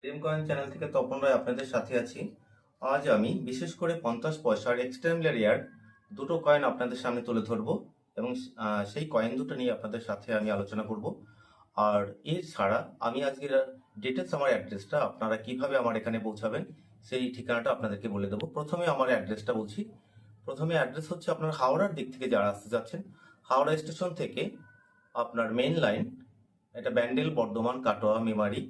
Dream coin channel থেকে তপন রায় আপনাদের সাথে আছি। আজ আমি বিশেষ করে 50 পয়সার এক্সট্রিমলি রেয়ার দুটো কয়েন আপনাদের সামনে তুলে ধরবো এবং সেই কয়েন দুটো নিয়ে আপনাদের সাথে আমি আলোচনা করব। আর এছাড়া আমি আজকের ডিটেলস আমার অ্যাড্রেসটা আপনারা কিভাবে আমার এখানে পৌঁছাবেন সেই ঠিকানাটা আপনাদেরকে বলে দেবো। প্রথমে আমার অ্যাড্রেসটা বলছি। প্রথমে অ্যাড্রেস হচ্ছে আপনার হাওড়ার দিক থেকে যারা আসতে যাচ্ছেন, হাওড়া স্টেশন থেকে আপনার মেইন লাইন, এটা ব্যান্ডেল, বর্ধমান, কাটোয়া, মেমারি,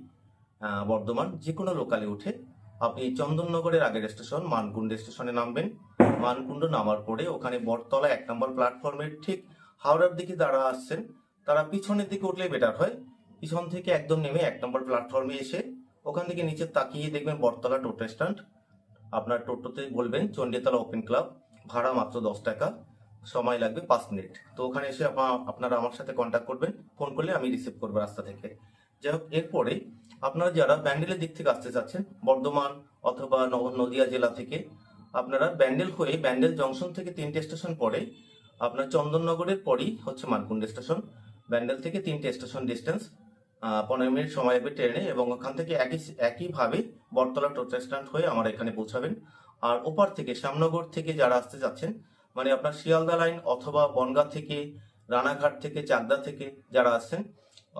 বর্ধমান যে কোনো লোকালে উঠে আপনি চন্দননগরের আগের স্টেশন মানকুণ্ড স্টেশনে নামবেন। মানকুণ্ড নামার পরে ওখানে বটতলা 1 নম্বর প্ল্যাটফর্মের ঠিক হাওড়ার দিকে যারা আসছেন তারা পিছনের দিকে উঠলে বেটার হয়। পিছন থেকে একদম নেমে 1 নম্বর প্ল্যাটফর্মে এসে ওখান থেকে নিচে তাকিয়ে দেখবেন বটতলা টোটো স্ট্যান্ড। আপনার টোটোতে বলবেন চণ্ডীতলা ওপেন ক্লাব, ভাড়া মাত্র 10 টাকা, সময় লাগবে 5 মিনিট। তো ওখানে এসে আপনারা আমার সাথে কন্ট্যাক্ট করবেন, ফোন করলে আমি রিসিভ করবো রাস্তা থেকে। যাই হোক, এরপরে আপনারা যারা ব্যান্ডেলের দিক থেকে আসতে চাচ্ছেন, বর্ধমান অথবা নদিয়া জেলা থেকে, আপনারা ব্যান্ডেল হয়ে ব্যান্ডেল জংশন থেকে 3টে স্টেশন পরে আপনার চন্দননগরের পরেই হচ্ছে মানকুণ্ড স্টেশন। ব্যান্ডেল থেকে 3টে স্টেশন ডিস্টেন্স, 15 মিনিট সময় লাগবে ট্রেনে, এবং ওখান থেকে একইভাবে বটতলা টোটো স্ট্যান্ড হয়ে আমার এখানে পৌঁছাবেন। আর ওপার থেকে শ্যামনগর থেকে যারা আসতে যাচ্ছেন, মানে আপনার শিয়ালদা লাইন অথবা বনগাঁ থেকে, রানাঘাট থেকে, চাকদা থেকে যারা আসছেন,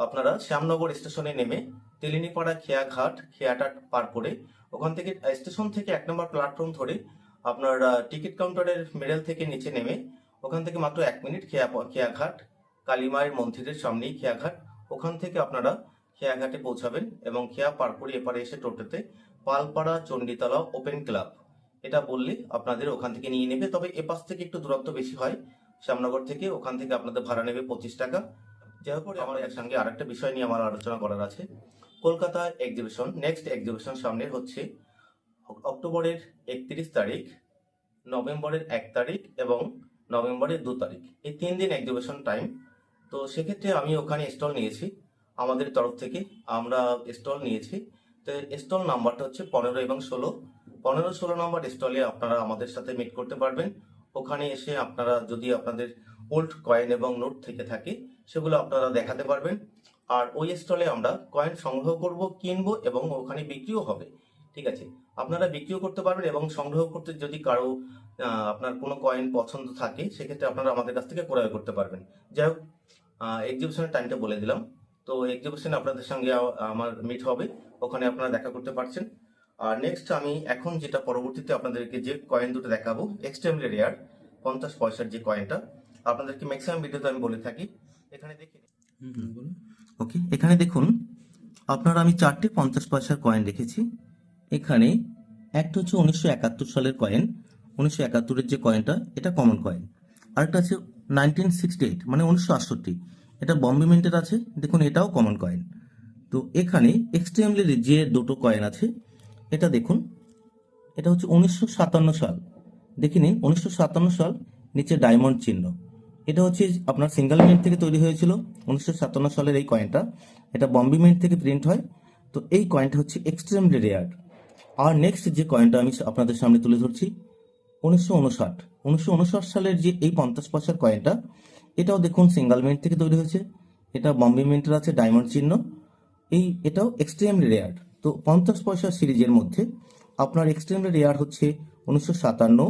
আপনারা শ্যামনগর স্টেশনে নেমে তেলিনীপাড়া খেয়াটা পার করে ওখান থেকে স্টেশন থেকে 1 নম্বর প্ল্যাটফর্ম ধরে আপনার টিকিট কাউন্টারের মিডল থেকে নিচে নেমে ওখান থেকে মাত্র 1 মিনিট খেয়াঘাট, কালীমায়ের মন্দিরের সামনেই খেয়াঘাট, ওখান থেকে আপনারা খেয়াঘাটে পৌঁছাবেন এবং খেয়া পার করে এপারে এসে টোটোতে পালপাড়া চণ্ডীতলা ওপেন ক্লাব এটা বললে আপনাদের ওখান থেকে নিয়ে নেবে। তবে এপাশ থেকে একটু দূরত্ব বেশি হয়, শ্যামনগর থেকে, ওখান থেকে আপনাদের ভাড়া নেবে 25 টাকা। যার পরে আমার এর সঙ্গে আরেকটা বিষয় নিয়ে আমার আলোচনা করার আছে। কলকাতা এক্সিবিশন, নেক্সট এক্সিবিশন সামনে হচ্ছে অক্টোবরের 31 তারিখ, নভেম্বরের 1 তারিখ এবং নভেম্বরের 2 তারিখ, এই 3 দিন এক্সিবিশন টাইম। তো সেক্ষেত্রে আমি ওখানে স্টল নিয়েছি, আমাদের তরফ থেকে আমরা স্টল নিয়েছি। তো স্টল নাম্বারটা হচ্ছে 15 এবং 16। 15-16 নম্বর স্টলে আপনারা আমাদের সাথে মিট করতে পারবেন। ওখানে এসে আপনারা যদি আপনাদের ওল্ড কয়েন এবং নোট থেকে থাকে সেগুলো আপনারা দেখাতে পারবেন। আর ওই স্টলে আমরা কয়েন সংগ্রহ করব, কিনবো এবং ওখানে বিক্রিও হবে। ঠিক আছে, আপনারা বিক্রিও করতে পারবেন এবং সংগ্রহ করতে যদি কারো আপনার কোনো কয়েন পছন্দ থাকে সেক্ষেত্রে আপনারা আমাদের কাছ থেকে ক্রয় করতে পারবেন। যাই হোক, এক্সিবিশনের টাইমটা বলে দিলাম। তো এক্সিবিশনে আপনাদের সঙ্গে আমার মিট হবে, ওখানে আপনারা দেখা করতে পারছেন। আর নেক্সট আমি এখন যেটা পরবর্তীতে আপনাদেরকে যে কয়েন দুটো দেখাবো, এক্সট্রিমলি রেয়ার 50 পয়সার যে কয়েনটা, আপনাদেরকে ম্যাক্সিমাম ভিডিওতে আমি বলে থাকি। এখানে দেখে ওকে, এখানে দেখুন আপনারা আমি 4টে 50 পয়সার কয়েন রেখেছি। এখানে একটা হচ্ছে 1971 সালের কয়েন, 1971-এর যে কয়েনটা এটা কমন কয়েন। আরেকটা আছে 1968 মানে 1968, এটা বম্বে মিন্টের আছে, দেখুন এটাও কমন কয়েন। তো এখানে এক্সট্রিমলি যে দুটো কয়েন আছে, এটা দেখুন, এটা হচ্ছে 1957 সাল, দেখে নিন 1957 সাল, নিচে ডায়মন্ড চিহ্ন। এটা হচ্ছে আপনার সিঙ্গেল মিন্ট থেকে তৈরি হয়েছিল 1957 সালের এই কয়েনটা, এটা বম্বে মিন্ট থেকে প্রিন্ট হয়। তো এই কয়েনটা হচ্ছে এক্সট্রিমলি রেয়ার। আর নেক্সট যে কয়েনটা আমি আপনাদের সামনে তুলে ধরছি, 1959 সালের যে এই 50 পয়সার কয়েনটা, এটাও দেখুন সিঙ্গেল মিন্ট থেকে তৈরি হয়েছে, এটা বম্বে মিন্টের আছে ডায়মন্ড চিহ্ন, এটাও এক্সট্রিমলি রেয়ার। তো 50 পয়সা সিরিজের মধ্যে আপনার এক্সট্রিমলি রেয়ার হচ্ছে 1957,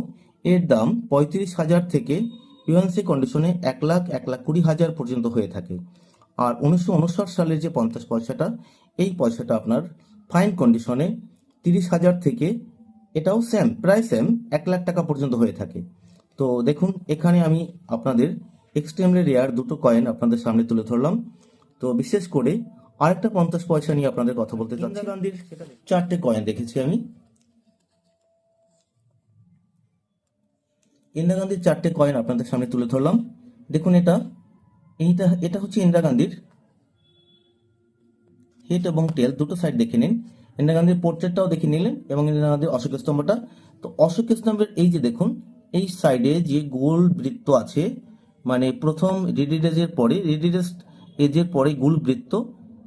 এর দাম 35,000 থেকে ইউএনসি কন্ডিশনে 1,20,000 পর্যন্ত হয়ে থাকে। আর 1959 সালের যে 50 পয়সাটা, এই পয়সাটা আপনার ফাইন কন্ডিশনে 30,000 থেকে, এটাও সেম, প্রায় সেম, 1,00,000 টাকা পর্যন্ত হয়ে থাকে। তো দেখুন এখানে আমি আপনাদের এক্সট্রিমলি রেয়ার দুটো কয়েন আপনাদের সামনে তুলে ধরলাম। তো বিশেষ করে আরেকটা 50 পয়সা নিয়ে আপনাদের কথা বলতে চাচ্ছি। ইন্দিরা গান্ধীর 4টে কয়েন দেখেছি আমি, ইন্দিরা গান্ধীর 4টে কয়েন আপনাদের সামনে তুলে ধরলাম। দেখুন এটা হচ্ছে ইন্দিরা গান্ধীর হেড এবং টেল দুটো সাইড দেখে নিন, ইন্দিরা গান্ধীর পোর্ট্রেটটাও দেখে নিলেন এবং ইন্দিরা গান্ধীর অশোক স্তম্ভটা। তো অশোক স্তম্ভের এই যে দেখুন, এই সাইডে যে গোল বৃত্ত আছে, মানে প্রথম রেডিডেস এজের পরে গোল বৃত্ত,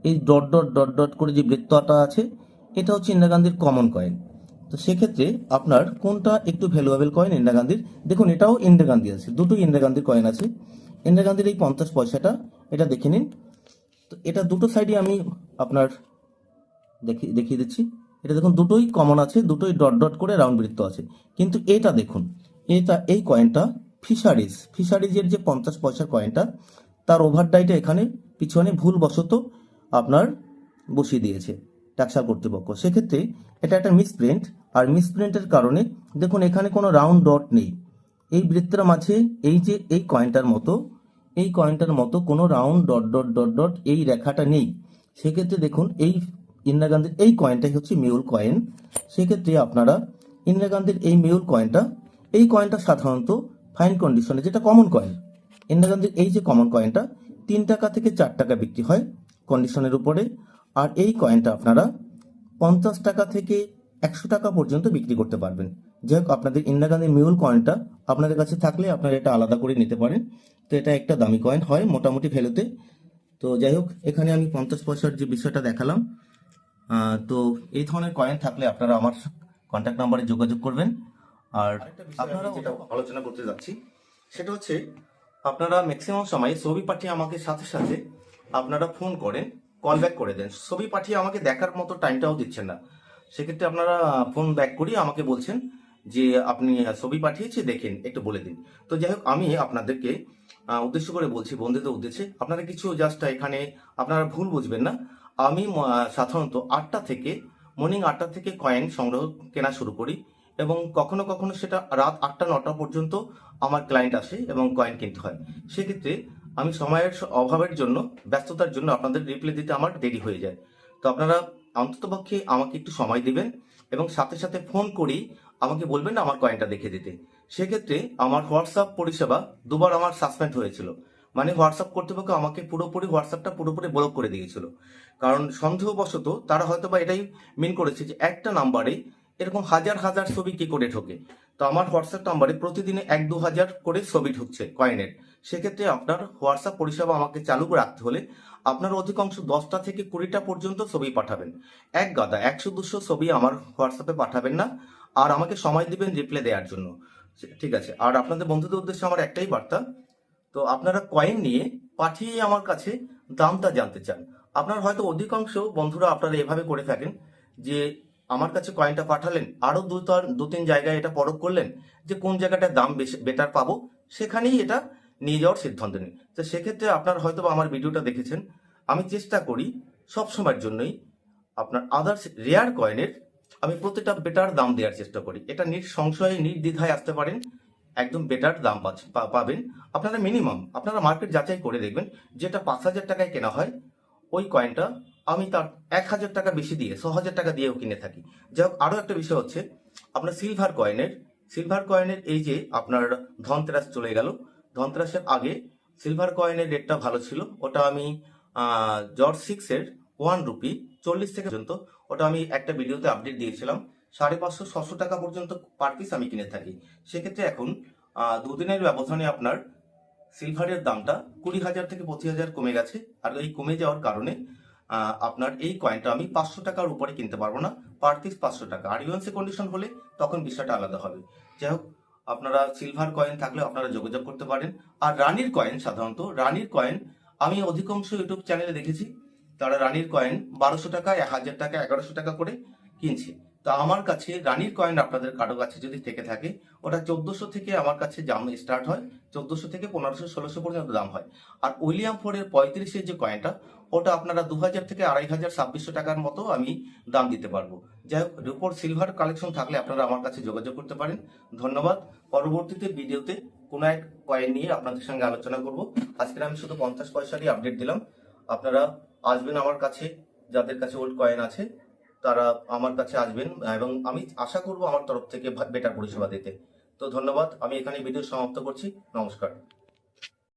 এই ডট ডট ডট ডট করে যে বৃত্তটা আছে, এটা হচ্ছে ইন্দিরা গান্ধীর কমন কয়েন। তো সেক্ষেত্রে আপনার কোনটা একটু ভ্যালুয়েবল কয়েন ইন্দিরা গান্ধীর, দেখুন এটাও ইন্দিরা গান্ধী আছে, দুটোই ইন্দিরা গান্ধীর কয়েন আছে। ইন্দিরা গান্ধীর এই 50 পয়সাটা, এটা দেখে নিন। তো এটা দুটো সাইডে আমি আপনার দেখিয়ে দিচ্ছি। এটা দেখুন দুটোই কমন আছে, দুটোই ডট ডট করে রাউন্ড বৃত্ত আছে। কিন্তু এটা দেখুন, এই কয়েনটা ফিশারিজের যে 50 পয়সার কয়েনটা, তার ওভারড্রাইটা এখানে পিছনে ভুলবশত আপনার বসিয়ে দিয়েছে ট্যাক্সাল কর্তৃপক্ষ। সেক্ষেত্রে এটা একটা মিসপ্রিন্ট, আর মিসপ্রিন্টের কারণে দেখুন এখানে কোনো রাউন্ড ডট নেই। এই বৃত্তের মাঝে এই কয়েনটার মতো কোনো round dot dot dot dot এই রেখাটা নেই। সেক্ষেত্রে দেখুন এই ইন্দিরা গান্ধীর এই কয়েনটাই হচ্ছে মেহুল কয়েন। সেক্ষেত্রে আপনারা ইন্দিরা গান্ধীর এই কয়েনটা সাধারণত ফাইন কন্ডিশনে, যেটা কমন কয়েন, ইন্দিরা গান্ধীর এই যে কমন কয়েনটা 3 টাকা থেকে 4 টাকা বিক্রি হয় কন্ডিশনের উপরে। আর এই কয়েনটা আপনারা 50 টাকা থেকে 100 টাকা পর্যন্ত বিক্রি করতে পারবেন। যাই হোক, আপনাদের ইন্দিরা গান্ধীর মেহুল কয়েনটা আপনাদের কাছে থাকলে আপনারা এটা আলাদা করে নিতে পারেন। তো এটা একটা দামি কয়েন হয় মোটামুটি ভ্যালুতে। তো যাই হোক, এখানে আমি 50 পয়সার যে বিষয়টা দেখালাম। তো এই ধরনের কয়েন থাকলে আপনারা আমার কন্ট্যাক্ট নাম্বারে যোগাযোগ করবেন। আর আপনারা যেটা আলোচনা করতে যাচ্ছি সেটা হচ্ছে, আপনারা ম্যাক্সিমাম সময় ছবি পাঠিয়ে আমাকে সাথে সাথে আপনারা ফোন করেন, কল ব্যাক করে দেন। ছবি পাঠিয়ে আমাকে দেখার মতো টাইমটাও দিচ্ছেন না। সেক্ষেত্রে আপনারা ফোন ব্যাক করিয়ে আমাকে বলছেন যে আপনি ছবি পাঠিয়েছি, দেখেন একটু বলে দিন। তো যাই হোক, আমি আপনাদেরকে উদ্দেশ্য করে বলছি, বন্ধুদের উদ্দেশ্যে, আপনারা কিছু জাস্ট এখানে আপনারা ভুল বুঝবেন না। আমি সাধারণত মর্নিং 8টা থেকে কয়েন সংগ্রহ কেনা শুরু করি, এবং কখনো কখনো সেটা রাত 8টা-9টা পর্যন্ত আমার ক্লায়েন্ট আসে এবং কয়েন কিনতে হয়। সেক্ষেত্রে আমি সময়ের অভাবের জন্য, ব্যস্ততার জন্য আপনাদের রিপ্লাই দিতে আমার দেরি হয়ে যায়। তো আপনারা অন্ততপক্ষে আমাকে একটু সময় দিবেন এবং সাথে সাথে ফোন করেই আমাকে বলবেন না আমার কয়েনটা দেখে দিতে। সেক্ষেত্রে আমার হোয়াটসঅ্যাপ পরিষেবা দুবার আমার সাসপেন্ড হয়েছিল। মানে হোয়াটসঅ্যাপ কর্তৃপক্ষ আমাকে হোয়াটসঅ্যাপটা পুরোপুরি ব্লক করে দিয়েছিল। কারণ সন্দেহবশত তারা হয়তো বা এটাই মিন করেছে যে একটা নাম্বারে এরকম হাজার হাজার ছবি কি করে ঢোকে। তো আমার হোয়াটসঅ্যাপ নাম্বারে প্রতিদিনে 1-2 হাজার করে ছবি ঢুকছে কয়েনের। সেক্ষেত্রে আপনার হোয়াটসঅ্যাপ পরিষেবা আমাকে চালু রাখতে হলে আপনার অধিকাংশ 10টা থেকে 20টা পর্যন্ত ছবি পাঠাবেন। এক গাদা 100-200 ছবি আমার হোয়াটসঅ্যাপে পাঠাবেন না, আর আমাকে সময় দিবেন রিপ্লাই দেওয়ার জন্য। ঠিক আছে। আর আপনাদের বন্ধুদের উদ্দেশ্যে আমার একটাই বার্তা, তো আপনারা কয়েন নিয়ে পাঠিয়ে আমার কাছে দামটা জানতে চান। আপনার হয়তো অধিকাংশ বন্ধুরা আপনারা এভাবে করে থাকেন যে আমার কাছে কয়েনটা পাঠালেন, আরো 2-3 জায়গায় এটা পরখ করলেন যে কোন জায়গাটার দাম বেশি বেটার পাবো, সেখানেই এটা নিয়ে যাওয়ার সিদ্ধান্ত নিন। তো সেক্ষেত্রে আপনার হয়তো আমার ভিডিওটা দেখেছেন, আমি চেষ্টা করি সব সময়ের জন্যই আপনার আদার্স রেয়ার কয়েনের আমি প্রতিটা বেটার দাম দেওয়ার চেষ্টা করি। এটা সংশয়ে নির্দ্বিধায় আসতে পারেন, একদম বেটার দাম পাবেন। আপনারা মিনিমাম আপনারা মার্কেট যাচাই করে দেখবেন, যেটা 5,000 টাকায় কেনা হয় ওই কয়েনটা আমি তার 1,000 টাকা বেশি দিয়ে 6,000 টাকা দিয়েও কিনে থাকি। যাই হোক, আরো একটা বিষয় হচ্ছে আপনার সিলভার কয়েনের এই যে আপনার ধনতেরাস চলে গেল, ধনতেরাসের আগে সিলভার কয়েনের রেটটা ভালো ছিল। ওটা আমি জর্জ 6-এর 1 রুপি 40 থেকে পর্যন্ত, ওটা আমি একটা ভিডিওতে আপডেট দিয়েছিলাম, 550-600 টাকা পর্যন্ত পার পিস আমি কিনে থাকি। সেক্ষেত্রে এখন দুদিনের ব্যবধানে আপনার সিলভারের দামটা 20,000 থেকে 25,000 কমে গেছে। আর এই কমে যাওয়ার কারণে আপনার এই কয়েনটা আমি 500 টাকার উপরে কিনতে পারবো না, পার পিস 500 টাকা। আর ইউএনসি কন্ডিশন হলে তখন বিষয়টা আলাদা হবে। যাই হোক, আপনারা সিলভার কয়েন থাকলে আপনারা যোগাযোগ করতে পারেন। আর সাধারণত রানীর কয়েন আমি অধিকাংশ ইউটিউব চ্যানেলে দেখেছি, তারা রানীর কয়েন 1200 টাকা, 1000 টাকা, 1100 টাকা করে কিনছে। তা আমার কাছে রানীর কয়েন আপনাদের কারো কাছে যদি থেকে থাকে, ওটা 1400 থেকে আমার কাছে দাম স্টার্ট হয়, 1400 থেকে 1500-1600 পর্যন্ত দাম হয়। আর উইলিয়াম ফোর্ডের 35-এর যে কয়েনটা, ওটা আপনারা 2000 থেকে 2500-2600 টাকার মতো আমি দাম দিতে পারবো। যাই হোক, রুপোর সিলভার কালেকশন থাকলে আপনারা আমার কাছে যোগাযোগ করতে পারেন। ধন্যবাদ। পরবর্তীতে ভিডিওতে কোনো এক কয়েন নিয়ে আপনাদের সঙ্গে আলোচনা করব। আজকে আমি শুধু 50 পয়সারই আপডেট দিলাম। আপনারা আসবেন আমার কাছে, যাদের কাছে ওল্ড কয়েন আছে তারা আমার কাছে আসবেন, এবং আমি আশা করব আমার তরফ থেকে বেটার পরিষেবা দিতে। তো ধন্যবাদ, আমি এখানে ভিডিও সমাপ্ত করছি। নমস্কার।